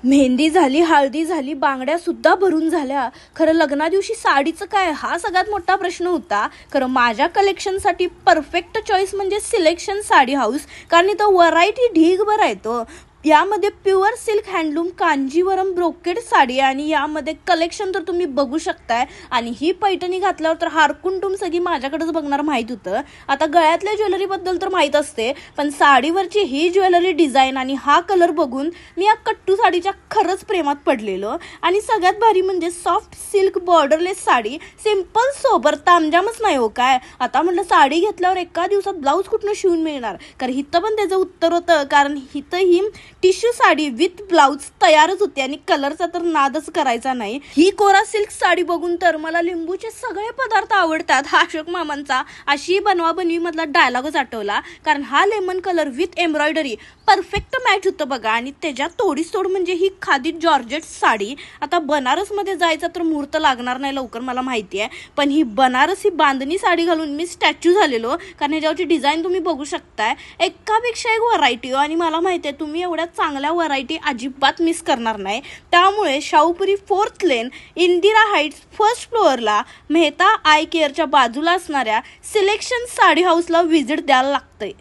मेहंदी झाली, हळदी झाली, बांगड्या सुद्धा भरून झाल्या. खरं लग्ना दिवशी साडीचं काय, हा सगळ्यात मोठा प्रश्न होता. खरं माझ्या कलेक्शनसाठी परफेक्ट चॉईस म्हणजे सिलेक्शन साडी हाऊस, कारण इथं व्हरायटी ढीगभर आहे. तो यामध्ये pure silk handloom Kanjivaram brocade sari आहे आणि यामध्ये कलेक्शन तर तुम्ही बघू शकताय. आणि ही पैठणी घातल्यावर तर हारकुंटुम सगळी माझ्याकडेच बघणार माहीत होतं. आता गळ्यातल्या ज्वेलरीबद्दल तर माहीत असते, पण साडीवरची ही ज्वेलरी डिझाईन आणि हा कलर बघून मी या कट्टू साडीच्या खरंच प्रेमात पडलेलो. आणि सगळ्यात भारी म्हणजे soft silk borderless sari, simple sober, तामजामच नाही हो काय. आता म्हटलं साडी घेतल्यावर एका दिवसात ब्लाऊज कुठनं शिवून मिळणार, कारण हिथं पण त्याचं उत्तर होतं, कारण हिथं ही टिश्यू साडी विथ ब्लाऊज तयारच होती आणि कलरचा तर नादच करायचा नाही. ही कोरा सिल्क साडी बघून तर मला लिंबूचे सगळे पदार्थ आवडतात हा अशोक मामांचा अशी बनवा बनवी मधला डायलॉगच आठवला. कारण हा lemon colour with embroidery perfect match होतं बघा. आणि त्याच्यात थोडीच थोड म्हणजे ही खादी जॉर्जेट साडी. आता बनारसमध्ये जायचं तर मुहूर्त लागणार नाही लवकर मला माहिती आहे, पण ही बनारसी बांधणी साडी घालून मी स्टॅच्यू झालेलो. कारण ह्याच्यावरची डिझाईन तुम्ही बघू शकताय, एकापेक्षा एक व्हरायटी. आणि मला माहिती आहे तुम्ही एवढ्या चांगल्या व्हरायटी अजिबात मिस करणार नाही. त्यामुळे शाहूपुरी 4th लेन, इंदिरा हाईट्स 1st फ्लोअरला मेहता आय केअरच्या बाजूला असणाऱ्या सिलेक्शन साडी हाऊसला व्हिजिट द्यायला लागतंय.